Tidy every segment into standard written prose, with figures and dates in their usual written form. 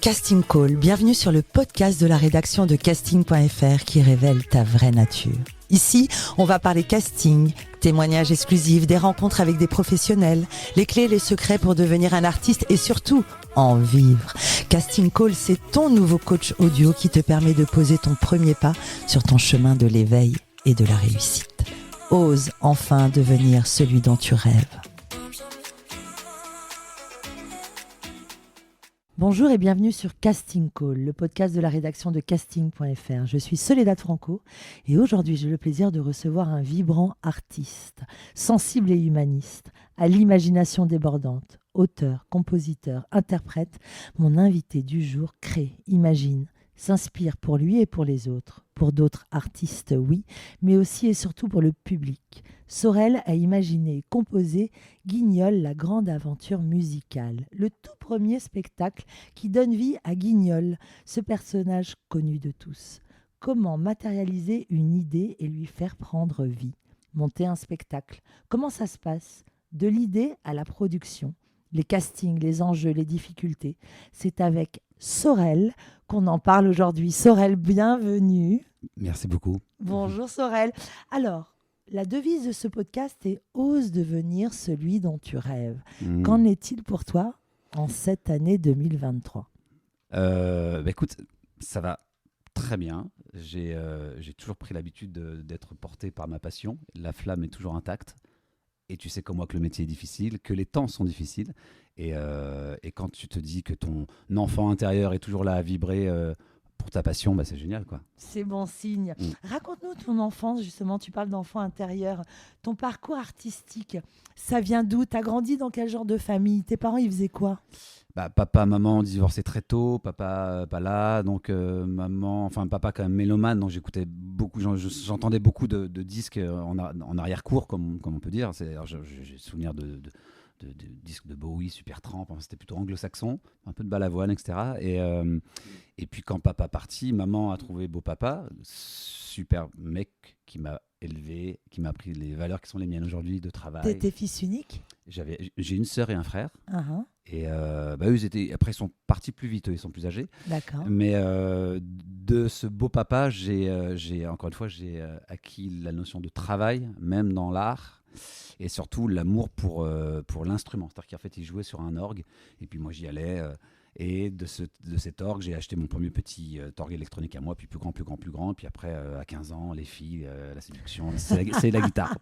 Casting Call, bienvenue sur le podcast de la rédaction de casting.fr qui révèle ta vraie nature. Ici, on va parler casting, témoignages exclusifs, des rencontres avec des professionnels, les clés et les secrets pour devenir un artiste et surtout en vivre. Casting Call, c'est ton nouveau coach audio qui te permet de poser ton premier pas sur ton chemin de l'éveil et de la réussite. Ose enfin devenir celui dont tu rêves. Bonjour et bienvenue sur Casting Call, le podcast de la rédaction de casting.fr. Je suis Soledad Franco et aujourd'hui j'ai le plaisir de recevoir un vibrant artiste, sensible et humaniste, à l'imagination débordante, auteur, compositeur, interprète. Mon invité du jour crée, imagine, s'inspire pour lui et pour les autres. Pour d'autres artistes, oui, mais aussi et surtout pour le public. Sorel a imaginé et composé Guignol, la grande aventure musicale, le tout premier spectacle qui donne vie à Guignol, ce personnage connu de tous. Comment matérialiser une idée et lui faire prendre vie? Monter un spectacle, comment ça se passe? De l'idée à la production, les castings, les enjeux, les difficultés. C'est avec Sorel qu'on en parle aujourd'hui. Sorel, bienvenue. Merci beaucoup. Bonjour Sorel. Alors, la devise de ce podcast est « Ose devenir celui dont tu rêves ». Qu'en est-il pour toi en cette année 2023 ? Écoute, ça va très bien. J'ai toujours pris l'habitude d'être porté par ma passion. La flamme est toujours intacte. Et tu sais comme moi que le métier est difficile, que les temps sont difficiles. Et quand tu te dis que ton enfant intérieur est toujours là à vibrer pour ta passion, c'est génial, quoi. C'est bon signe. Raconte-nous ton enfance, justement. Tu parles d'enfant intérieur. Ton parcours artistique, ça vient d'où? Tu as grandi dans quel genre de famille? Tes parents, ils faisaient quoi? Papa, maman divorcés très tôt, papa pas là, donc papa quand même mélomane, donc j'écoutais beaucoup, j'entendais beaucoup de disques en arrière-cour, comme on peut dire. J'ai souvenir de disques de Bowie, Supertramp, c'était plutôt anglo-saxon, un peu de Balavoine, etc. Et puis quand papa parti, maman a trouvé beau papa, super mec qui m'a élevé, qui m'a appris les valeurs qui sont les miennes aujourd'hui de travail. T'étais fils unique? J'ai une sœur et un frère. Uh-huh. Et après, ils sont partis plus vite, eux, ils sont plus âgés. D'accord. Mais de ce beau papa, j'ai acquis la notion de travail, même dans l'art, et surtout l'amour pour l'instrument. C'est-à-dire qu'en fait, il jouait sur un orgue, et puis moi, j'y allais. Et de cet orgue, j'ai acheté mon premier petit orgue électronique à moi, puis plus grand. Puis après, à 15 ans, les filles, la séduction, c'est la guitare.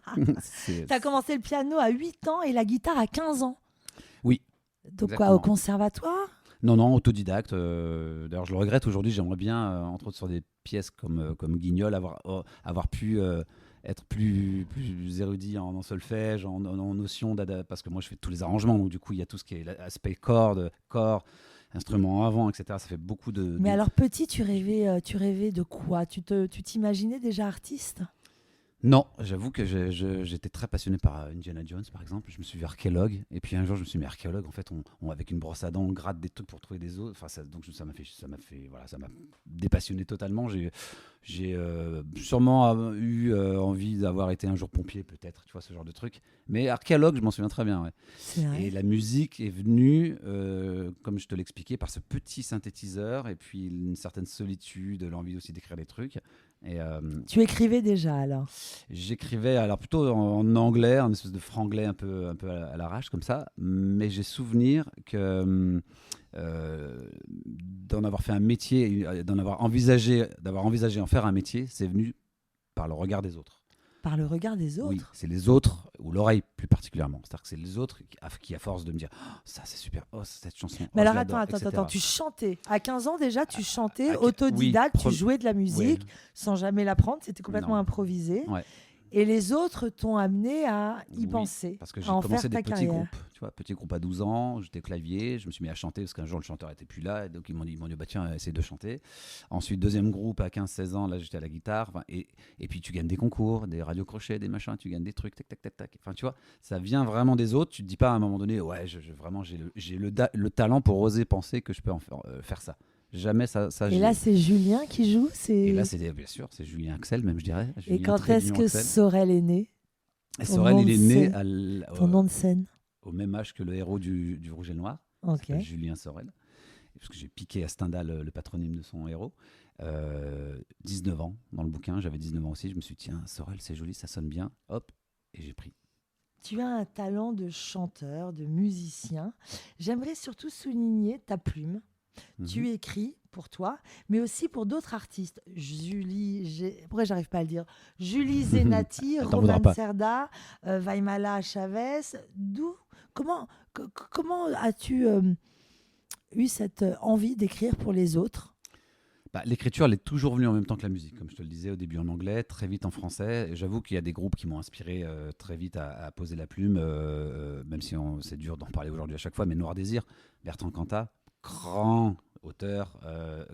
Tu as commencé le piano à 8 ans et la guitare à 15 ans? Oui. Donc exactement. quoi, au conservatoire? Non, autodidacte. D'ailleurs, je le regrette aujourd'hui. J'aimerais bien, entre autres sur des pièces comme Guignol, avoir pu être plus érudit en solfège, en notion, parce que moi, je fais tous les arrangements. Donc, du coup, il y a tout ce qui est aspect cordes, corps, instruments avant, etc. Ça fait beaucoup de... Mais alors, petit, tu rêvais de quoi? Tu t'imaginais déjà artiste? Non, j'avoue que j'étais très passionné par Indiana Jones, par exemple. Je me suis vu archéologue, et puis un jour je me suis mis archéologue. En fait, on avec une brosse à dents, on gratte des trucs pour trouver des os. Enfin, donc ça m'a dépassionné totalement. J'ai sûrement eu envie d'avoir été un jour pompier, peut-être, tu vois, ce genre de truc. Mais archéologue, je m'en souviens très bien. Ouais. C'est vrai. Et la musique est venue, comme je te l'expliquais, par ce petit synthétiseur, et puis une certaine solitude, l'envie aussi d'écrire des trucs. Et, tu écrivais déjà alors? J'écrivais alors plutôt en anglais, en espèce de franglais un peu à l'arrache comme ça, mais j'ai souvenir que d'en avoir fait un métier, d'avoir envisagé en faire un métier, c'est venu par le regard des autres. Par le regard des autres? Oui, c'est les autres, ou l'oreille plus particulièrement. C'est-à-dire que c'est les autres qui à force de me dire oh, ça c'est super, oh cette chanson. Mais alors attends, tu chantais. À 15 ans déjà, tu chantais, autodidacte, tu jouais de la musique sans jamais l'apprendre, c'était complètement improvisé. Ouais. Et les autres t'ont amené à y penser, parce que à en faire ta carrière. petits groupes. Tu vois, petit groupe à 12 ans, j'étais clavier, je me suis mis à chanter parce qu'un jour le chanteur était plus là, et donc ils m'ont dit bah tiens, essaie de chanter. Ensuite, deuxième groupe à 15-16 ans, là j'étais à la guitare, et puis tu gagnes des concours, des radios crochets, des machins, tu gagnes des trucs, tac. Enfin, tu vois, ça vient vraiment des autres, tu te dis pas à un moment donné, ouais, vraiment j'ai le talent pour oser penser que je peux faire ça. Jamais ça. Et là, c'est Julien qui joue. Et là, bien sûr, c'est Julien Axel, même je dirais. Et quand est-ce que Sorel est né? Sorel, il est né ton nom de scène? au même âge que le héros du Rouge et le Noir, qui Ok. s'appelle Julien Sorel, parce que j'ai piqué à Stendhal le patronyme de son héros. 19 ans dans le bouquin, j'avais 19 ans aussi, je me suis dit tiens, Sorel c'est joli, ça sonne bien, hop, et j'ai pris. Tu as un talent de chanteur, de musicien. J'aimerais surtout souligner ta plume. Tu écris pour toi, mais aussi pour d'autres artistes. Pourquoi j'arrive pas à le dire? Julie Zenati, Elle t'en voudra Roman pas. Cerda, Vaimala Chavez. D'où, comment as-tu eu cette envie d'écrire pour les autres? Bah, l'écriture, elle est toujours venue en même temps que la musique, comme je te le disais au début en anglais, très vite en français. Et j'avoue qu'il y a des groupes qui m'ont inspiré très vite à poser la plume, même si c'est dur d'en parler aujourd'hui à chaque fois. Mais Noir Désir, Bertrand Cantat, grand auteur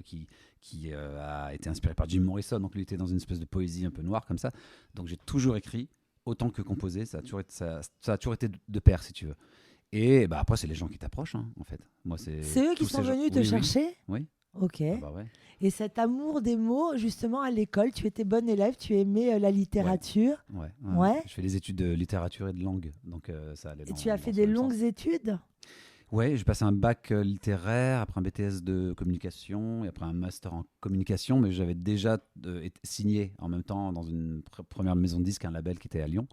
qui a été inspiré par Jim Morrison. Donc lui était dans une espèce de poésie un peu noire comme ça. Donc j'ai toujours écrit autant que composé. Ça a toujours été de pair, si tu veux. Et bah, après, c'est les gens qui t'approchent, hein, en fait. Moi, C'est eux qui tous sont ces gens- venus te Oui, oui, chercher? oui. Ok. Ah bah ouais. Et cet amour des mots, justement, à l'école, tu étais bonne élève, tu aimais la littérature. Ouais. Je fais des études de littérature et de langue, donc ça allait Et dans, tu as dans fait ce des même longues sens. études. Ouais, j'ai passé un bac littéraire, après un BTS de communication, et après un master en communication, mais j'avais déjà signé en même temps dans une première maison de disques, un label qui était à Lyon.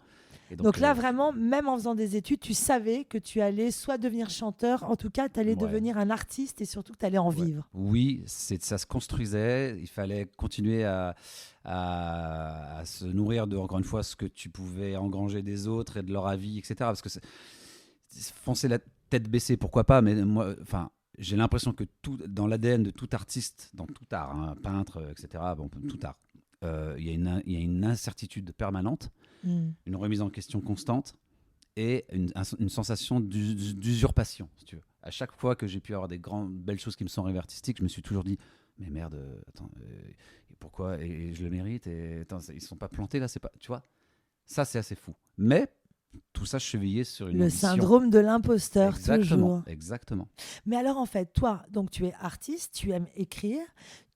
Et Donc donc, là, vraiment, même en faisant des études, tu savais que tu allais soit devenir chanteur, en tout cas, tu allais ouais, devenir un artiste et surtout que tu allais en ouais. vivre. Oui, ça se construisait, il fallait continuer à se nourrir de, encore une fois, ce que tu pouvais engranger des autres et de leur avis, etc. Parce que foncer la tête baissée, pourquoi pas, mais moi, enfin, j'ai l'impression que tout, dans l'ADN de tout artiste, dans tout art, hein, peintre, etc., bon, tout art, il y a une incertitude permanente, Mm. une remise en question constante et une sensation d'usurpation, si tu veux. À chaque fois que j'ai pu avoir des grandes, belles choses qui me sont arrivées artistiques, je me suis toujours dit, mais merde, attends, pourquoi et je le mérite et attends, ils sont pas plantés là, c'est pas, tu vois. Ça, c'est assez fou. Mais tout ça chevillé sur une Le ambition. syndrome de l'imposteur, Exactement, toujours. exactement. Mais alors, en fait, toi, donc tu es artiste, tu aimes écrire,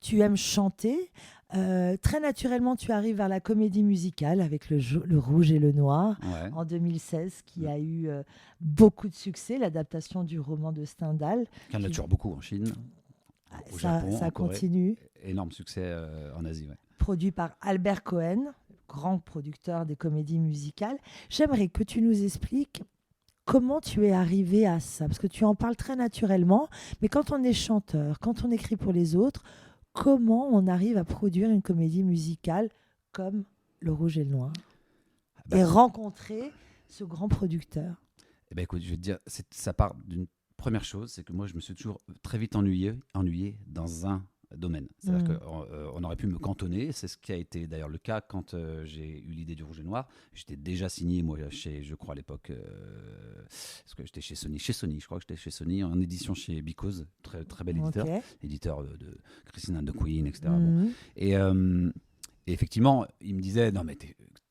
tu aimes chanter. Très naturellement, tu arrives vers la comédie musicale avec le Rouge et le Noir Ouais. en 2016, qui a eu beaucoup de succès, l'adaptation du roman de Stendhal. Il y en a qui- toujours beaucoup en Chine, au Japon, ça en Corée. continue. Énorme succès en Asie. Ouais. Produit par Albert Cohen, grand producteur des comédies musicales. J'aimerais que tu nous expliques comment tu es arrivé à ça, parce que tu en parles très naturellement, mais quand on est chanteur, quand on écrit pour les autres, comment on arrive à produire une comédie musicale comme Le Rouge et le Noir Bah, et rencontrer ce grand producteur? eh ben, écoute, je vais te dire, ça part d'une première chose, c'est que moi, je me suis toujours très vite ennuyé dans un domaine. C'est-à-dire qu'on aurait pu me cantonner. C'est ce qui a été d'ailleurs le cas quand j'ai eu l'idée du Rouge et Noir. J'étais déjà signé, moi, je crois à l'époque, parce que j'étais chez Sony, je crois que j'étais chez Sony, en édition chez Because, très, très bel éditeur, Ok. éditeur de Christine and the Queen, etc. Bon. Mhm. Et effectivement, il me disait, non mais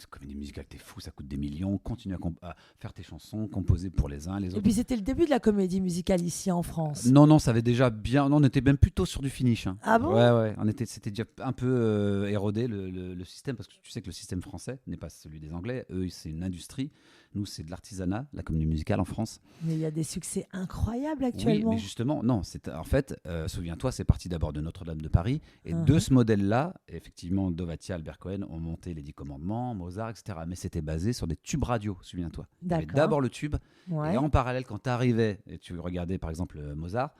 comédie musicale, t'es fou, ça coûte des millions, continue à faire tes chansons, composer pour les uns, les Et autres. puis c'était le début de la comédie musicale ici en France. Non, ça avait déjà bien. Non, on était même plutôt sur du finish. Hein. Ah bon? Ouais. C'était déjà un peu érodé le système, parce que tu sais que le système français n'est pas celui des Anglais. Eux, c'est une industrie. Nous, c'est de l'artisanat, la comédie musicale en France. Mais il y a des succès incroyables Oui, actuellement. mais justement, non. En fait, souviens-toi, c'est parti d'abord de Notre-Dame de Paris. Et Mhm. de ce modèle-là, effectivement, Dovazia, Albert Cohen ont monté les 10 Commandements, Mozart, etc. Mais c'était basé sur des tubes radio, souviens-toi. Il y avait D'accord. d'abord le tube. Ouais. Et en parallèle, quand tu arrivais et tu regardais par exemple Mozart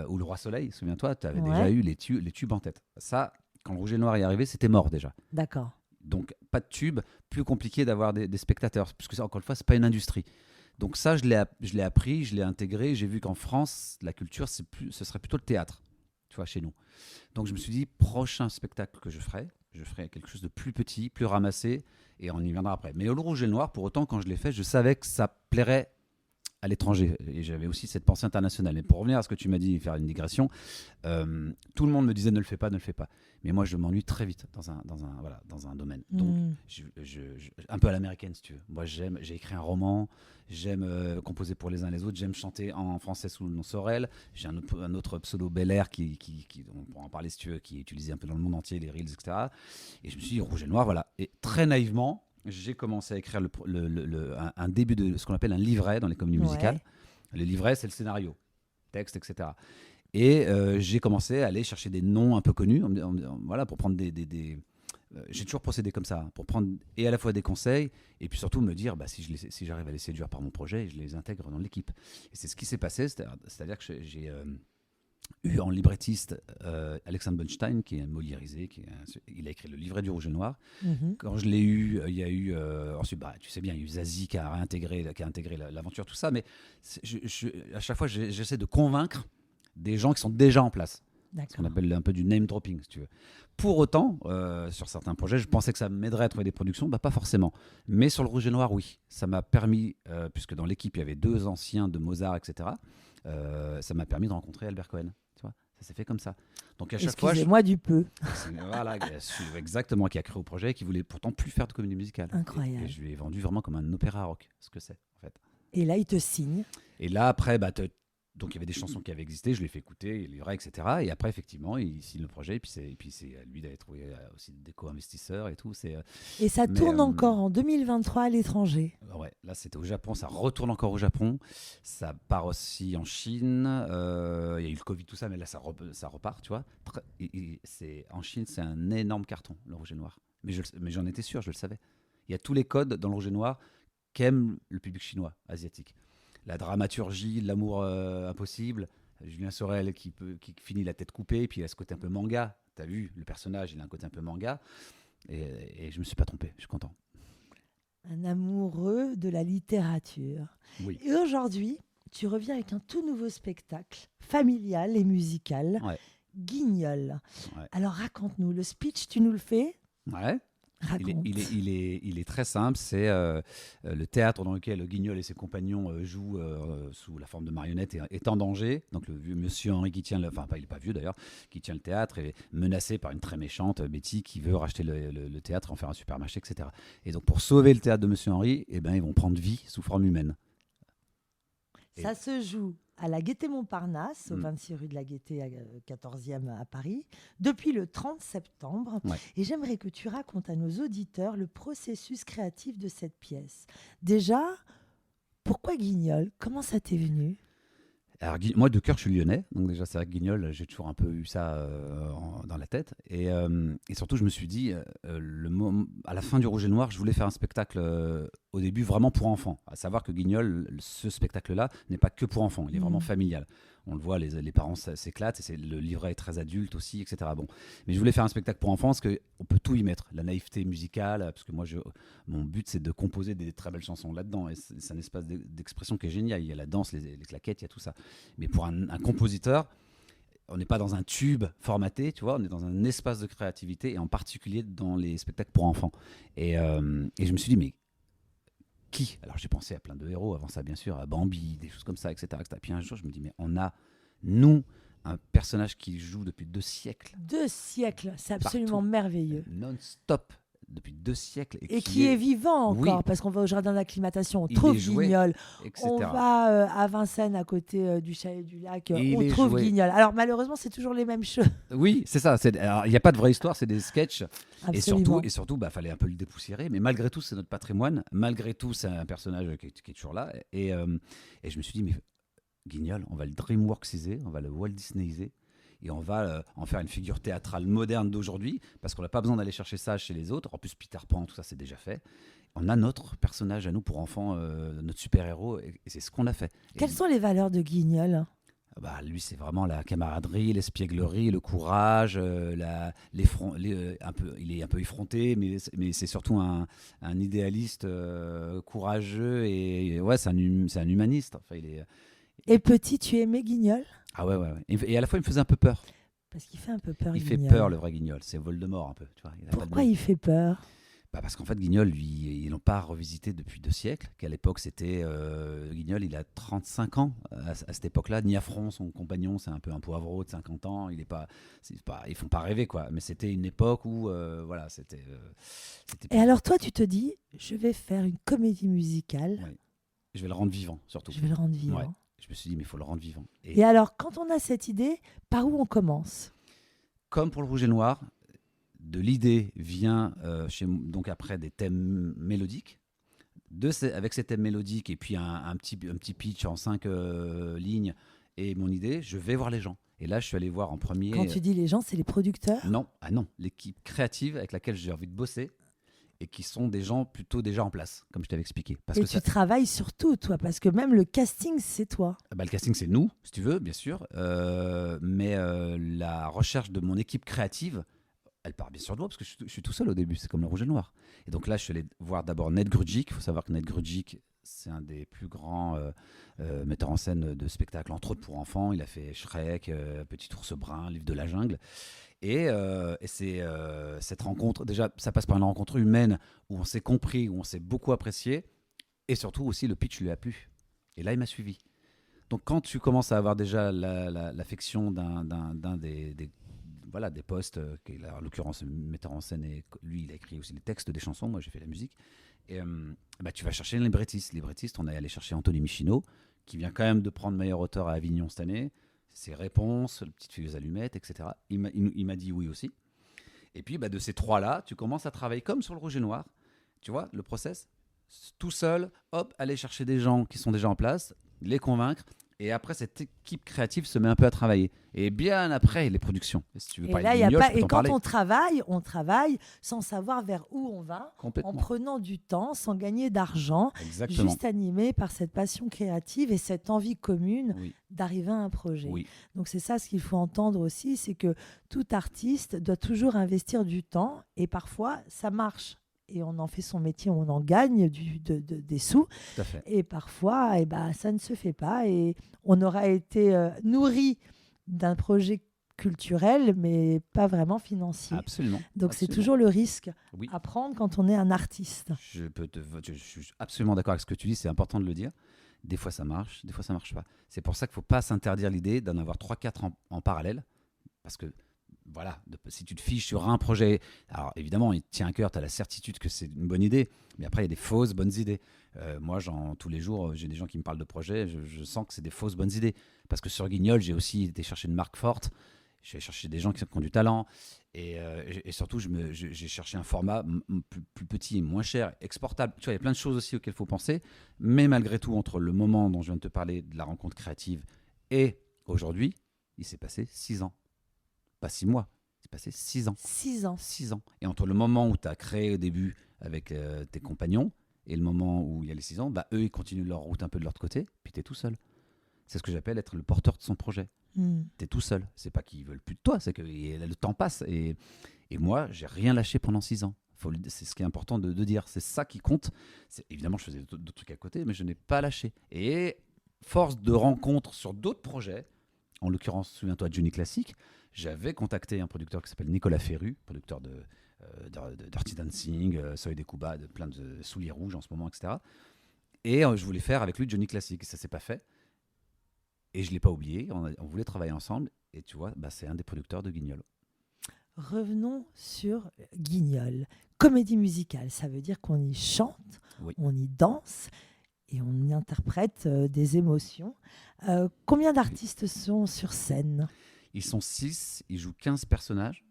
ou Le Roi Soleil, souviens-toi, tu avais Ouais. déjà eu les tubes en tête. Ça, quand le Rouge et le Noir est arrivé, c'était mort déjà. D'accord. Donc pas de tube, plus compliqué d'avoir des spectateurs, puisque encore une fois, c'est pas une industrie. Donc ça, je l'ai appris, je l'ai intégré. J'ai vu qu'en France, la culture, ce serait plutôt le théâtre, tu vois, chez nous. Donc je me suis dit, prochain spectacle que je ferai quelque chose de plus petit, plus ramassé, et on y viendra après. Mais Le Rouge et le Noir, pour autant, quand je l'ai fait, je savais que ça plairait à l'étranger. Et j'avais aussi cette pensée internationale. Mais pour revenir à ce que tu m'as dit, faire une digression, tout le monde me disait ne le fais pas, ne le fais pas. Mais moi, je m'ennuie très vite dans un domaine. Donc, Mhm. un peu à l'américaine, si tu veux. Moi, j'ai écrit un roman, j'aime composer pour les uns les autres, j'aime chanter en français sous le nom Sorel. J'ai un autre pseudo Bel Air on pourra en parler si tu veux, qui est utilisé un peu dans le monde entier, les Reels, etc. Et je me suis dit, Rouge et Noir, voilà. Et très naïvement, j'ai commencé à écrire un début de ce qu'on appelle un livret dans les comédies musicales. Le livret, c'est le scénario, texte, etc. Et j'ai commencé à aller chercher des noms un peu connus, voilà, pour prendre des j'ai toujours procédé comme ça, pour prendre et à la fois des conseils, et puis surtout me dire, si j'arrive à les séduire par mon projet, je les intègre dans l'équipe. Et c'est ce qui s'est passé, c'est-à-dire que j'ai eu en librettiste Alexandre Bunstein, qui est un Moliérisé, il a écrit le livret du Rouge et Noir. Quand je l'ai eu, il y a eu ensuite, tu sais bien, il y a eu Zazie qui a intégré l'aventure, tout ça, mais à chaque fois, j'essaie de convaincre des gens qui sont déjà en place. Ce qu'on appelle un peu du name dropping, si tu veux. Pour autant, sur certains projets, je pensais que ça m'aiderait à trouver des productions, pas forcément. Mais sur le Rouge et Noir, oui. Ça m'a permis, puisque dans l'équipe, il y avait 2 anciens de Mozart, etc., ça m'a permis de rencontrer Albert Cohen. Tu vois, ça s'est fait comme ça. Donc à chaque fois, excusez-moi du peu. Voilà, exactement, qui a créé au projet, qui voulait pourtant plus faire de comédie musicale. Incroyable. Et je lui ai vendu vraiment comme un opéra rock, ce que c'est, en fait. Et là, il te signe. Et là, après, donc il y avait des chansons qui avaient existé, je les ai fait écouter, il y aurait, etc. Et après, effectivement, il signe le projet, et puis c'est à lui d'aller trouver aussi des co-investisseurs et tout. Et ça tourne encore en 2023 à l'étranger. Ouais, là c'était au Japon, ça retourne encore au Japon, ça part aussi en Chine. Il y a eu le Covid, tout ça, mais là ça repart, tu vois. En Chine, c'est un énorme carton, le Rouge et Noir. Mais j'en étais sûr, je le savais. Il y a tous les codes dans le Rouge et Noir qu'aime le public chinois, asiatique. La dramaturgie, l'amour impossible, Julien Sorel qui finit la tête coupée, puis il a ce côté un peu manga. T'as vu, le personnage, il a un côté un peu manga. Et je me suis pas trompé, je suis content. Un amoureux de la littérature. Oui. Et aujourd'hui, tu reviens avec un tout nouveau spectacle, familial et musical, Guignol. Ouais. Alors raconte-nous, le speech, tu nous le fais ? Ouais. Il est très simple, c'est le théâtre dans lequel Guignol et ses compagnons jouent sous la forme de marionnettes est en danger. Donc le vieux monsieur Henri qui tient, il n'est pas vieux d'ailleurs, qui tient le théâtre est menacé par une très méchante Betty qui veut racheter le théâtre, en faire un supermarché, etc. Et donc pour sauver le théâtre de monsieur Henri, ils vont prendre vie sous forme humaine. Ça se joue à la Gaîté-Montparnasse, au 26 rue de la Gaîté, 14e à Paris, depuis le 30 septembre. Ouais. Et j'aimerais que tu racontes à nos auditeurs le processus créatif de cette pièce. Déjà, pourquoi Guignol ? Comment ça t'est venu ? Alors, moi, de cœur, je suis lyonnais. Donc déjà, c'est vrai que Guignol, j'ai toujours un peu eu ça dans la tête. Et surtout, je me suis dit, à la fin du Rouge et Noir, je voulais faire un spectacle au début vraiment pour enfants. À savoir que Guignol, ce spectacle-là, n'est pas que pour enfants. Il est vraiment familial. On le voit, les parents s'éclatent. Le livret est très adulte aussi, etc. Bon. Mais je voulais faire un spectacle pour enfants parce qu'on peut tout y mettre. La naïveté musicale, parce que moi, mon but, c'est de composer des très belles chansons là-dedans. Et c'est un espace d'expression qui est génial. Il y a la danse, les claquettes, il y a tout ça. Mais pour un compositeur, on n'est pas dans un tube formaté, tu vois, on est dans un espace de créativité, et en particulier dans les spectacles pour enfants. Et je me suis dit, mais qui ? Alors j'ai pensé à plein de héros avant ça, bien sûr, à Bambi, des choses comme ça, etc. Puis un jour, je me dis, mais on a, nous, un personnage qui joue depuis 2 siècles. 2 siècles, c'est absolument merveilleux. Non-stop. Depuis 2 siècles. Et qui est vivant encore, parce qu'on va au jardin d'acclimatation, on trouve Guignol. On va à Vincennes, à côté du Chalet du Lac, on trouve Guignol. Alors malheureusement, c'est toujours les mêmes choses. Oui, c'est ça. Il n'y a pas de vraie histoire, c'est des sketchs. Absolument. Et surtout, fallait un peu le dépoussiérer. Mais malgré tout, c'est notre patrimoine. Malgré tout, c'est un personnage qui est toujours là. Et je me suis dit, mais Guignol, on va le DreamWorksiser, on va le Walt Disneyiser. Et on va en faire une figure théâtrale moderne d'aujourd'hui, parce qu'on n'a pas besoin d'aller chercher ça chez les autres. En plus, Peter Pan, tout ça, c'est déjà fait. On a notre personnage à nous pour enfants, notre super-héros, et c'est ce qu'on a fait. Quelles sont les valeurs de Guignol ? Lui, c'est vraiment la camaraderie, l'espièglerie, le courage, il est un peu effronté, mais c'est surtout un idéaliste courageux, et ouais, c'est un humaniste. Enfin, Et petit, tu aimais Guignol ? Ah ouais. Et à la fois, il me faisait un peu peur. Parce qu'il fait un peu peur, Il Guignol. fait peur, le vrai Guignol. C'est Voldemort, un peu. Tu vois, pourquoi il fait peur ? Parce qu'en fait, Guignol, lui, ils l'ont pas revisité depuis 2 siècles. Qu'à l'époque, c'était... Guignol, il a 35 ans à cette époque-là. Niafron, son compagnon, c'est un peu un poivreau de 50 ans. Ils font pas rêver, quoi. Mais c'était une époque où... voilà, c'était... Et alors, toi, tu te dis, je vais faire une comédie musicale. Oui. Je vais le rendre vivant, surtout. Je vais le rendre vivant. Ouais. Je me suis dit, mais il faut le rendre vivant. Et alors, quand on a cette idée, par où on commence ? Comme pour le Rouge et Noir, De l'idée vient donc après des thèmes mélodiques. Avec ces thèmes mélodiques et puis un petit pitch en 5 lignes et mon idée, je vais voir les gens. Et là, je suis allé voir en premier. Quand tu dis les gens, c'est les producteurs? Non, non, l'équipe créative avec laquelle j'ai envie de bosser et qui sont des gens plutôt déjà en place, comme je t'avais expliqué. Parce Et que tu travailles sur tout, toi, parce que même le casting, c'est toi. le casting, c'est nous, si tu veux, bien sûr. Mais la recherche de mon équipe créative, elle part bien sûr de moi, parce que je suis tout seul au début, c'est comme le rouge et le noir. Et donc là, je suis allé voir d'abord Ned Grudgic. Il faut savoir que Ned Grudgic, c'est un des plus grands metteurs en scène de spectacles, entre autres pour enfants. Il a fait Shrek, Petit ours brun, Livre de la jungle. Et c'est cette rencontre, déjà, ça passe par une rencontre humaine où on s'est compris, où on s'est beaucoup apprécié. Et surtout aussi, le pitch lui a plu. Et là, il m'a suivi. Donc quand tu commences à avoir déjà l'affection d'un des postes, qui est là, en l'occurrence metteur en scène, et lui il a écrit aussi les textes des chansons, moi j'ai fait la musique, et tu vas chercher un librettiste. Librettiste, on est allé chercher Anthony Michino, qui vient quand même de prendre meilleur auteur à Avignon cette année, ses réponses, le Petite fille aux allumettes, etc. Il m'a dit oui aussi. Et puis de ces trois-là, tu commences à travailler comme sur le rouge et noir, tu vois, le process, tout seul, hop, aller chercher des gens qui sont déjà en place, les convaincre. Et après, cette équipe créative se met un peu à travailler. Et bien après, les productions. Si tu veux Et parler là, de il y a Guignol, pas. je peux Et t'en quand parler. on travaille sans savoir vers où on va, en Complètement. prenant du temps, sans gagner d'argent, Exactement. juste animé par cette passion créative et cette envie commune Oui. d'arriver à un projet. Oui. Donc c'est ça ce qu'il faut entendre aussi, c'est que tout artiste doit toujours investir du temps et parfois ça marche. Et on en fait son métier, on en gagne des sous. Tout à fait. Et parfois, ça ne se fait pas. Et on aura été nourri d'un projet culturel, mais pas vraiment financier. Absolument. Donc c'est Absolument. toujours le risque Oui. à prendre quand on est un artiste. Je suis absolument d'accord avec ce que tu dis, c'est important de le dire. Des fois ça marche, des fois ça marche pas. C'est pour ça qu'il ne faut pas s'interdire l'idée d'en avoir 3-4 en parallèle. Parce que voilà, si tu te fiches sur un projet, alors évidemment, il te tient à cœur, tu as la certitude que c'est une bonne idée, mais après, il y a des fausses bonnes idées. Moi, tous les jours, j'ai des gens qui me parlent de projets, je sens que c'est des fausses bonnes idées. Parce que sur Guignol, j'ai aussi été chercher une marque forte, je suis allé chercher des gens qui ont du talent, et surtout, j'ai cherché un format plus petit, moins cher, exportable. Tu vois, il y a plein de choses aussi auxquelles il faut penser, mais malgré tout, entre le moment dont je viens de te parler, de la rencontre créative, et aujourd'hui, il s'est passé 6 ans. Pas 6 mois, c'est passé 6 ans. 6 ans. 6 ans. Et entre le moment où tu as créé au début avec tes compagnons et le moment où il y a les 6 ans, eux, ils continuent leur route un peu de leur côté, puis tu es tout seul. C'est ce que j'appelle être le porteur de son projet. Tu es tout seul. C'est pas qu'ils veulent plus de toi, c'est que le temps passe. Et moi, j'ai rien lâché pendant 6 ans. C'est ce qui est important de dire. C'est ça qui compte. Évidemment, je faisais d'autres trucs à côté, mais je n'ai pas lâché. Et force de rencontres sur d'autres projets, en l'occurrence, souviens-toi de Johnny Classic, j'avais contacté un producteur qui s'appelle Nicolas Ferru, producteur de Dirty Dancing, Soleil des Cuba, de plein de souliers rouges en ce moment, etc. Et je voulais faire avec lui Johnny Classic. Et ça s'est pas fait. Et je l'ai pas oublié. On voulait travailler ensemble. Et tu vois, c'est un des producteurs de Guignol. Revenons sur Guignol. Comédie musicale, ça veut dire qu'on y chante, Oui. on y danse et on y interprète des émotions. Combien d'artistes sont sur scène ? Ils sont 6, ils jouent 15 personnages.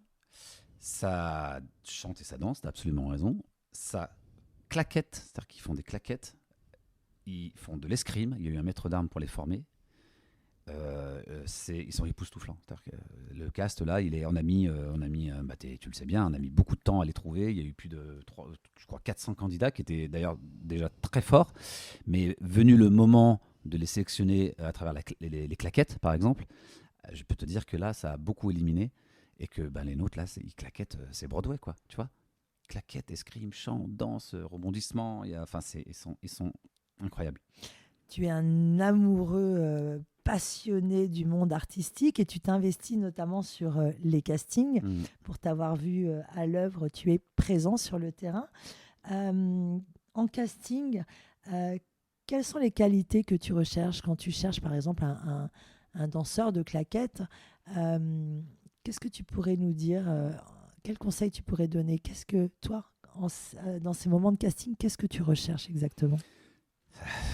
Ça chante et ça danse, t'as absolument raison. Ça claquette, c'est-à-dire qu'ils font des claquettes. Ils font de l'escrime, il y a eu un maître d'armes pour les former. Ils sont époustouflants. C'est-à-dire que le cast là, on a mis tu le sais bien, on a mis beaucoup de temps à les trouver. Il y a eu plus de 400 candidats qui étaient d'ailleurs déjà très forts. Mais venu le moment de les sélectionner à travers les claquettes, par exemple, je peux te dire que là, ça a beaucoup éliminé et que les nôtres là, ils claquettent, c'est Broadway quoi, tu vois. Claquettes, escrime, chant, danse, rebondissement, ils sont incroyables. Tu es un amoureux passionné du monde artistique et tu t'investis notamment sur les castings. Pour t'avoir vu à l'œuvre, tu es présent sur le terrain. En casting, quelles sont les qualités que tu recherches quand tu cherches par exemple un danseur de claquettes? Qu'est-ce que tu pourrais nous dire? Quels conseils tu pourrais donner? Qu'est-ce que toi, dans ces moments de casting, qu'est-ce que tu recherches exactement?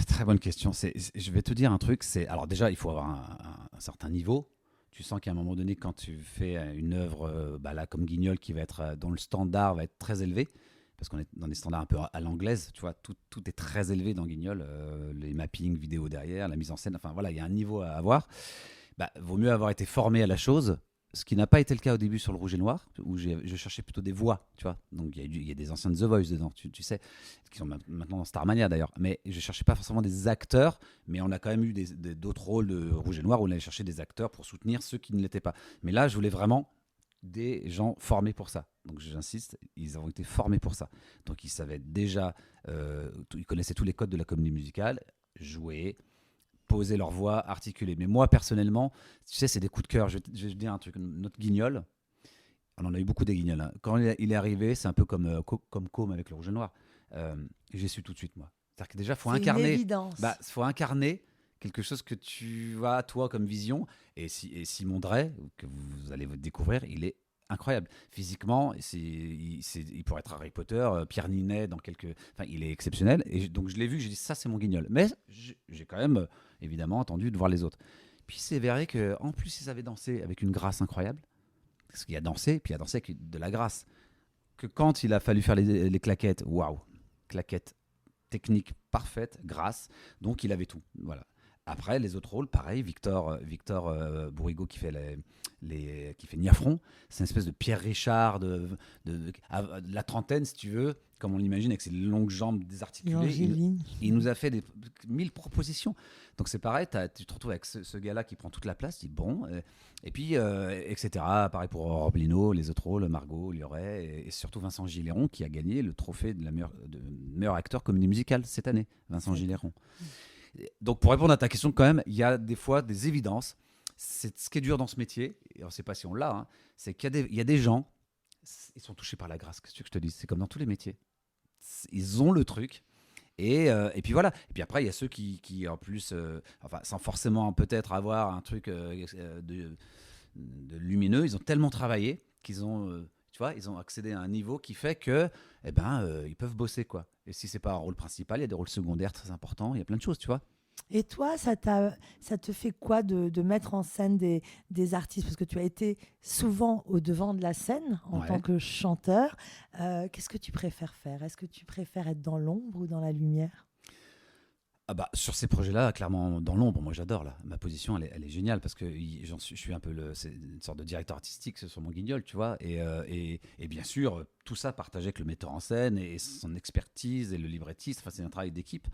Très bonne question. Je vais te dire un truc. Alors déjà, il faut avoir un certain niveau. Tu sens qu'à un moment donné, quand tu fais une œuvre là, comme Guignol, qui va être, dont le standard va être très élevé, parce qu'on est dans des standards un peu à l'anglaise, tu vois, tout est très élevé dans Guignol, les mappings vidéo derrière, la mise en scène, enfin voilà, il y a un niveau à avoir. Vaut mieux avoir été formé à la chose, ce qui n'a pas été le cas au début sur le Rouge et Noir, où je cherchais plutôt des voix, tu vois. Donc il y a des anciens de The Voice dedans, tu sais, qui sont maintenant dans Starmania d'ailleurs. Mais je cherchais pas forcément des acteurs, mais on a quand même eu d'autres rôles de Rouge et Noir où on allait chercher des acteurs pour soutenir ceux qui ne l'étaient pas. Mais là, je voulais vraiment des gens formés pour ça. Donc j'insiste, ils ont été formés pour ça. Donc ils savaient déjà, ils connaissaient tous les codes de la comédie musicale, jouer, poser leur voix, articuler. Mais moi, personnellement, tu sais, c'est des coups de cœur. Je vais te dire un truc. Notre Guignol, on en a eu beaucoup des Guignols. Hein. Quand il est arrivé, c'est un peu comme Com avec le Rouge et Noir. J'ai su tout de suite, moi. C'est-à-dire que déjà, C'est une évidence. faut incarner quelque chose que tu as, toi, comme vision. Et Simon Drey, que vous allez découvrir, il est incroyable. Physiquement, il pourrait être Harry Potter, Pierre Ninet, enfin, il est exceptionnel. Et donc, je l'ai vu, j'ai dit, ça, c'est mon Guignol. Mais j'ai quand même, évidemment, attendu de voir les autres. Puis, c'est avéré qu'en plus, ils avaient dansé avec une grâce incroyable. Parce qu'il a dansé, puis il a dansé avec de la grâce. Que quand il a fallu faire les claquettes, waouh, claquettes technique parfaite, grâce. Donc, il avait tout. Voilà. Après, les autres rôles, pareil, Victor Bourrigo qui fait qui fait Niafron, c'est une espèce de Pierre Richard de la trentaine, si tu veux, comme on l'imagine, avec ses longues jambes désarticulées. Il nous a fait 1000 propositions. Donc c'est pareil, tu te retrouves avec ce gars-là qui prend toute la place, tu dis bon, et puis, etc. Pareil pour Aurore Blino, les autres rôles, Margot Lioret, et surtout Vincent Giléron, qui a gagné le trophée de meilleur acteur comédie musicale cette année, Vincent Giléron. Donc pour répondre à ta question, quand même, il y a des fois des évidences. C'est ce qui est dur dans ce métier, et on ne sait pas si on l'a, hein, c'est qu'il y a des gens, ils sont touchés par la grâce. Qu'est-ce que je te dis ? C'est comme dans tous les métiers. Ils ont le truc. Et puis voilà. Et puis après, il y a ceux qui en plus, sans forcément peut-être avoir un truc de lumineux, ils ont tellement travaillé qu'ils ont, tu vois, ils ont accédé à un niveau qui fait que, ils peuvent bosser, quoi. Et si c'est pas un rôle principal, il y a des rôles secondaires très importants. Il y a plein de choses, tu vois. Et toi, ça te fait quoi de mettre en scène des artistes? Parce que tu as été souvent au devant de la scène en tant que chanteur. Qu'est-ce que tu préfères faire? Est-ce que tu préfères être dans l'ombre ou dans la lumière? Sur ces projets-là, clairement dans l'ombre, moi j'adore là. Ma position, elle est géniale parce que je suis un peu c'est une sorte de directeur artistique sur mon Guignol, tu vois. Et bien sûr, tout ça partagé avec le metteur en scène et son expertise et le librettiste. Enfin, c'est un travail d'équipe.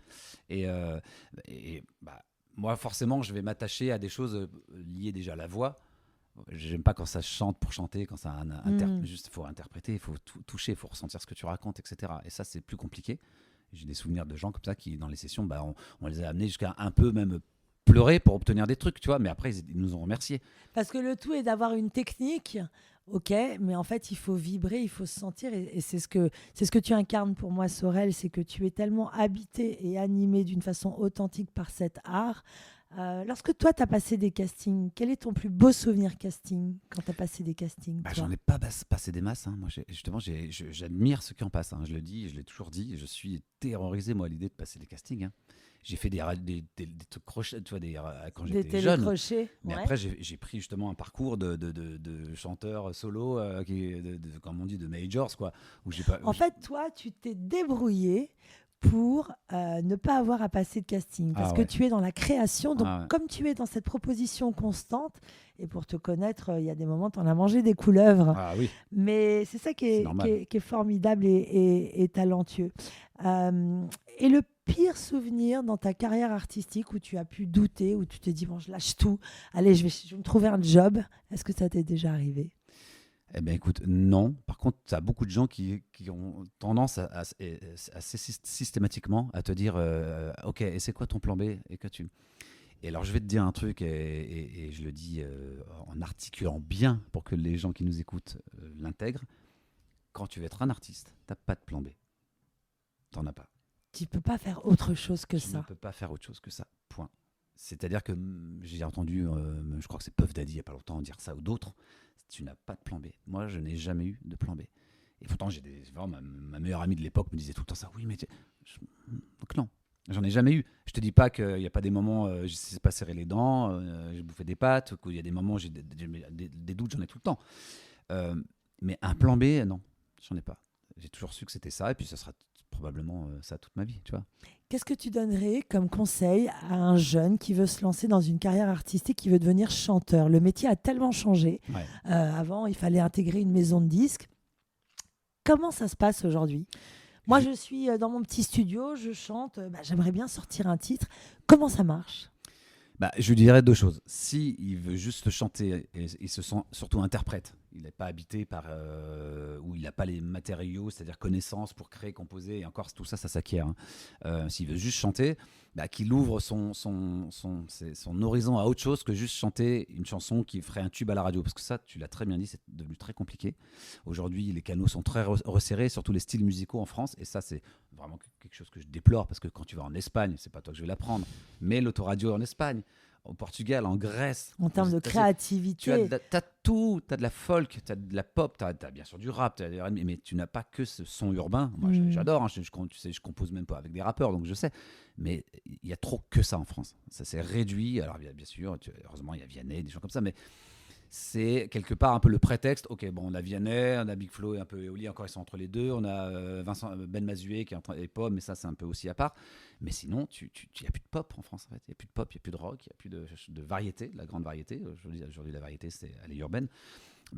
Et, euh, Moi, forcément, je vais m'attacher à des choses liées déjà à la voix. J'aime pas quand ça chante pour chanter, quand ça juste faut interpréter, il faut toucher, il faut ressentir ce que tu racontes, etc. Et ça, c'est plus compliqué. J'ai des souvenirs de gens comme ça qui, dans les sessions, on les a amenés jusqu'à un peu même pleurer pour obtenir des trucs, tu vois. Mais après, ils nous ont remerciés. Parce que le tout est d'avoir une technique, ok, mais en fait, il faut vibrer, il faut se sentir. Et c'est ce que tu incarnes pour moi, Sorel, c'est que tu es tellement habité et animé d'une façon authentique par cet art. Lorsque toi, tu as passé des castings, quel est ton plus beau souvenir casting quand tu as passé des castings? J'en ai pas passé des masses. Hein. Moi, justement, j'admire ceux qui en passent. Hein. Je le dis, je l'ai toujours dit. Je suis terrorisé, moi, à l'idée de passer des castings. Hein. J'ai fait des trucs crochets, tu vois, quand j'étais jeune. Mais après, j'ai pris justement un parcours de chanteur solo, comme on dit, de majors, quoi. En fait, toi, tu t'es débrouillé pour ne pas avoir à passer de casting parce que tu es dans la création, donc comme tu es dans cette proposition constante, et pour te connaître, il y a des moments tu en as mangé des couleuvres, mais c'est ça qui est formidable et talentueux. Et le pire souvenir dans ta carrière artistique où tu as pu douter, où tu t'es dit bon, je lâche tout, allez, je vais me trouver un job, est-ce que ça t'est déjà arrivé? Eh bien, écoute, non. Par contre, tu as beaucoup de gens qui ont tendance assez systématiquement à te dire ok, et c'est quoi ton plan B Et alors, je vais te dire un truc, et je le dis en articulant bien pour que les gens qui nous écoutent l'intègrent. Quand tu veux être un artiste, tu n'as pas de plan B. Tu n'en as pas. Tu ne peux pas faire autre chose que ça. Tu ne peux pas faire autre chose que ça. Point. C'est-à-dire que j'ai entendu, je crois que c'est Puff Daddy il n'y a pas longtemps dire ça, ou d'autres. Tu n'as pas de plan B. Moi, je n'ai jamais eu de plan B. Et pourtant, ma meilleure amie de l'époque me disait tout le temps ça. Oui, mais donc non. J'en ai jamais eu. Je te dis pas qu'il n'y a pas des moments, je sais pas serrer les dents, j'ai bouffé des pâtes, qu'il y a des moments où j'ai des doutes, j'en ai tout le temps. Mais un plan B, non, j'en ai pas. J'ai toujours su que c'était ça, et puis ce sera probablement ça toute ma vie, tu vois. Qu'est-ce que tu donnerais comme conseil à un jeune qui veut se lancer dans une carrière artistique, qui veut devenir chanteur? Le métier a tellement changé. Ouais. Avant, il fallait intégrer une maison de disques. Comment ça se passe aujourd'hui? Moi, je suis dans mon petit studio, je chante, j'aimerais bien sortir un titre. Comment ça marche? Bah, je lui dirais deux choses. Si il veut juste chanter et il se sent surtout interprète, il n'est pas habité par ou il n'a pas les matériaux, c'est-à-dire connaissances pour créer, composer, et encore tout ça, ça s'acquiert. S'il veut juste chanter, qu'il ouvre son horizon à autre chose que juste chanter une chanson qui ferait un tube à la radio. Parce que ça, tu l'as très bien dit, c'est devenu très compliqué. Aujourd'hui, les canaux sont très resserrés, surtout les styles musicaux en France, et ça, c'est vraiment quelque chose que je déplore, parce que quand tu vas en Espagne, c'est pas toi que je vais l'apprendre, mais l'autoradio en Espagne, au Portugal, en Grèce, En termes de créativité. tu as tout, tu as de la folk, tu as de la pop, tu as bien sûr du rap, mais tu n'as pas que ce son urbain. Moi, j'adore, hein, tu sais, je compose même pas avec des rappeurs, donc je sais. Mais il y a trop que ça en France. Ça s'est réduit. Alors, bien sûr, heureusement, il y a Vianney, des gens comme ça, mais c'est quelque part un peu le prétexte. Ok, bon, on a Vianney, on a Big Flo et un peu Eoli, encore ils sont entre les deux. On a Ben Mazué qui est entre les pop, mais ça c'est un peu aussi à part. Mais sinon, il n'y a plus de pop en France en fait. Il n'y a plus de pop, il n'y a plus de rock, il n'y a plus de variété, de la grande variété. Aujourd'hui la variété, elle est urbaine.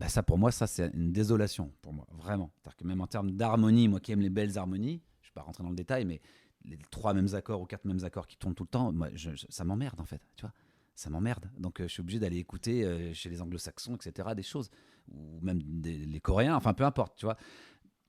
Ça pour moi, ça c'est une désolation pour moi, vraiment. C'est-à-dire que même en termes d'harmonie, moi qui aime les belles harmonies, je ne vais pas rentrer dans le détail, mais les 3 mêmes accords ou 4 mêmes accords qui tournent tout le temps, moi, ça m'emmerde en fait, tu vois. Ça m'emmerde. Donc, je suis obligé d'aller écouter chez les anglo-saxons, etc., des choses, ou même les coréens, enfin, peu importe, tu vois.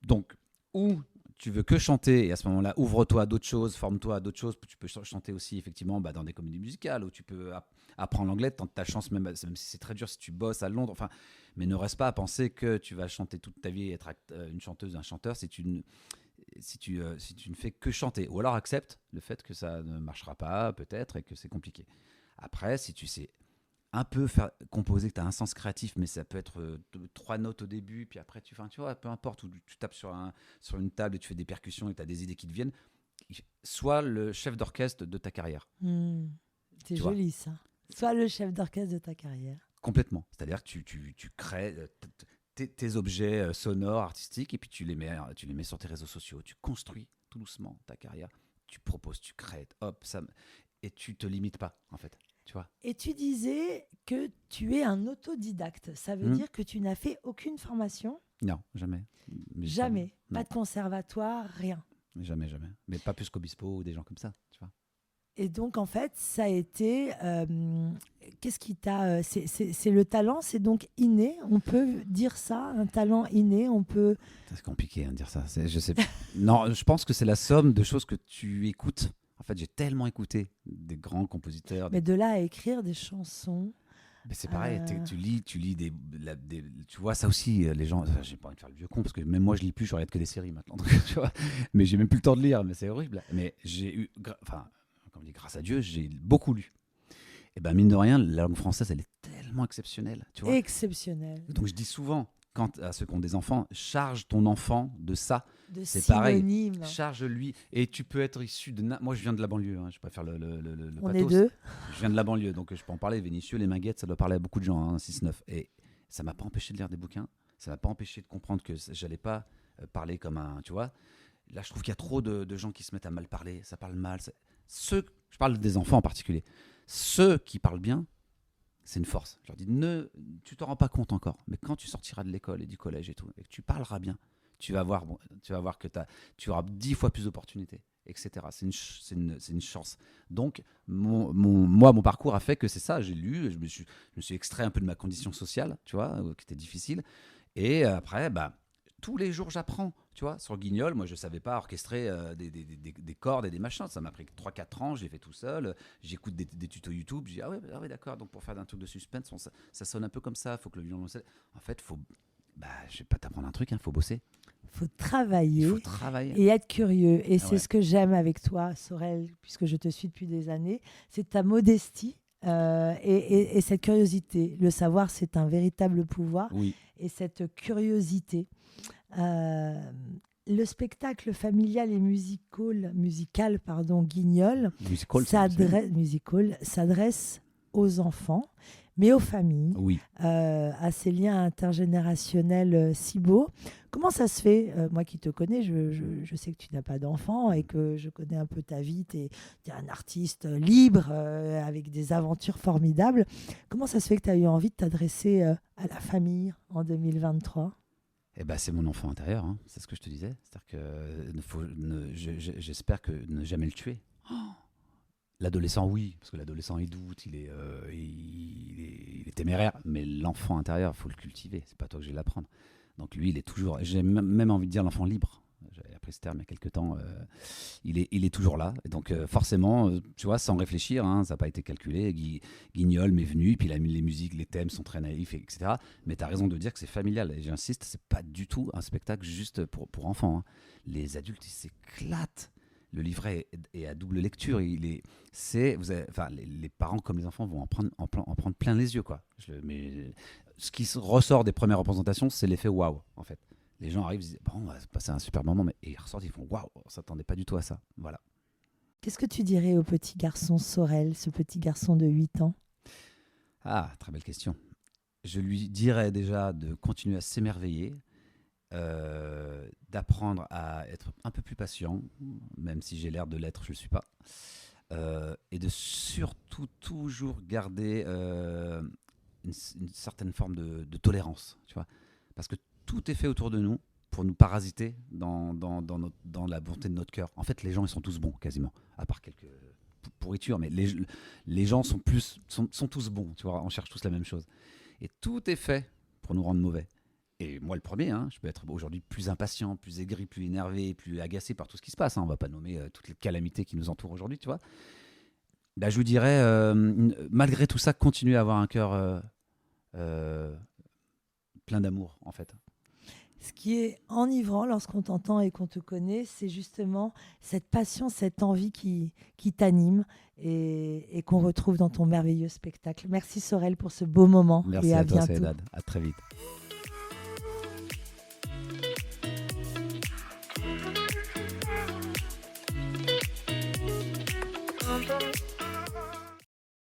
Donc, ou tu veux que chanter, et à ce moment-là, ouvre-toi à d'autres choses, forme-toi à d'autres choses. Tu peux chanter aussi, effectivement, dans des comédies musicales, où tu peux apprendre l'anglais, tente ta chance, même si c'est très dur si tu bosses à Londres. Enfin, mais ne reste pas à penser que tu vas chanter toute ta vie et être une chanteuse, un chanteur, si tu ne fais que chanter. Ou alors accepte le fait que ça ne marchera pas, peut-être, et que c'est compliqué. Après, si tu sais un peu faire composer, que tu as un sens créatif, mais ça peut être 3 notes au début, puis après tu vois, peu importe, où tu tapes sur une table et tu fais des percussions et tu as des idées qui te viennent, sois le chef d'orchestre de ta carrière. C'est joli ça. Sois le chef d'orchestre de ta carrière. Complètement. C'est-à-dire que tu crées tes objets sonores, artistiques, et puis tu les mets sur tes réseaux sociaux. Tu construis tout doucement ta carrière. Tu proposes, tu crées, hop, et tu te limites pas, en fait. Tu vois. Et tu disais que tu es un autodidacte. Ça veut dire que tu n'as fait aucune formation? Non, jamais. Jamais. Pas de conservatoire, rien. Jamais. Mais pas plus qu'Obispo ou des gens comme ça, tu vois. Et donc, en fait, ça a été... qu'est-ce qui t'a... c'est le talent, c'est donc inné. On peut dire ça, un talent inné, on peut... C'est compliqué de dire ça. Je sais. Non, je pense que c'est la somme de choses que tu écoutes. En fait, j'ai tellement écouté des grands compositeurs. Mais de là à écrire des chansons... Mais c'est pareil, tu lis tu vois ça aussi, les gens, j'ai pas envie de faire le vieux con, parce que même moi je lis plus, je regarde que des séries maintenant, donc, tu vois, mais j'ai même plus le temps de lire, mais c'est horrible. Mais j'ai eu, comme on dit, grâce à Dieu, j'ai beaucoup lu. Et mine de rien, la langue française, elle est tellement exceptionnelle, tu vois. Exceptionnelle. Donc je dis souvent, à ceux qui ont des enfants, charge ton enfant de ça. C'est pareil, charge-lui. Et tu peux être issu de... Moi, je viens de la banlieue, hein, je préfère le On pathos. est deux. Je viens de la banlieue, donc je peux en parler. Vénissieux, les Minguettes, ça doit parler à beaucoup de gens, hein, 6-9. Et ça m'a pas empêché de lire des bouquins. Ça m'a pas empêché de comprendre que j'allais pas parler comme un... Tu vois, là, je trouve qu'il y a trop de gens qui se mettent à mal parler. Ça parle mal. Je parle des enfants en particulier. Ceux qui parlent bien, c'est une force. Je leur dis, tu t'en rends pas compte encore, mais quand tu sortiras de l'école et du collège et tout, et que tu parleras bien, tu vas voir que tu auras 10 fois plus d'opportunités, etc. C'est une chance. Donc, mon parcours a fait que c'est ça. J'ai lu, je me suis extrait un peu de ma condition sociale, tu vois, qui était difficile. Et après, tous les jours, j'apprends. Tu vois, sur le Guignol, moi, je ne savais pas orchestrer des cordes et des machins. Ça m'a pris 3-4 ans, j'ai fait tout seul. J'écoute des tutos YouTube. Je dis, ah ouais, d'accord. Donc, pour faire un truc de suspense, ça sonne un peu comme ça. Il faut que le violoncelle... En fait, je vais pas t'apprendre un truc, faut bosser. Il faut travailler et être curieux. Et c'est ce que j'aime avec toi, Sorel, puisque je te suis depuis des années. C'est ta modestie et cette curiosité. Le savoir, c'est un véritable pouvoir. Oui. Et cette curiosité. le spectacle familial et musical, Guignol, s'adresse aux enfants, mais aux familles, Oui. à ces liens intergénérationnels si beaux. Comment ça se fait, moi qui te connais, je sais que tu n'as pas d'enfant et que je connais un peu ta vie, tu es un artiste libre avec des aventures formidables. Comment ça se fait que tu as eu envie de t'adresser à la famille en 2023 ? Eh ben, c'est mon enfant intérieur, hein. C'est ce que je te disais. C'est-à-dire que j'espère que ne jamais le tuer. L'adolescent, oui, parce que l'adolescent, il doute, il est téméraire, mais l'enfant intérieur, il faut le cultiver. C'est pas toi que je vais l'apprendre. Donc lui, il est toujours, j'ai même envie de dire l'enfant libre. J'avais appris ce terme il y a quelques temps. Il est toujours là. Et donc forcément, tu vois, sans réfléchir, hein, ça n'a pas été calculé. Guignol m'est venu, puis les musiques, les thèmes sont très naïfs, etc. Mais tu as raison de dire que c'est familial. Et j'insiste, c'est pas du tout un spectacle juste pour enfants, hein. Les adultes, ils s'éclatent. Le livret est à double lecture. Les parents comme les enfants vont en prendre plein les yeux, quoi. Mais ce qui ressort des premières représentations, c'est l'effet waouh, en fait. Les gens arrivent, ils disent bon, on va passer un super moment, et ils ressortent, ils font waouh, on s'attendait pas du tout à ça. Voilà. Qu'est-ce que tu dirais au petit garçon Sorel, ce petit garçon de 8 ans ? Ah, très belle question. Je lui dirais déjà de continuer à s'émerveiller, d'apprendre à être un peu plus patient, même si j'ai l'air de l'être, je ne le suis pas, et de surtout toujours garder une certaine forme de tolérance, tu vois, parce que tout est fait autour de nous pour nous parasiter dans la bonté de notre cœur. En fait, les gens, ils sont tous bons, quasiment, à part quelques pourritures, mais les gens sont tous bons, tu vois, on cherche tous la même chose. Et tout est fait pour nous rendre mauvais. Et moi, le premier, hein, je peux être aujourd'hui plus impatient, plus aigri, plus énervé, plus agacé par tout ce qui se passe, hein. On ne va pas nommer toutes les calamités qui nous entourent aujourd'hui, tu vois. Bah, je vous dirais, malgré tout ça, continuez à avoir un cœur plein d'amour, en fait. Ce qui est enivrant lorsqu'on t'entend et qu'on te connaît, c'est justement cette passion, cette envie qui t'anime et qu'on retrouve dans ton merveilleux spectacle. Merci Sorel pour ce beau moment. Merci et à toi, bientôt. Saïdad. À très vite. Thank you.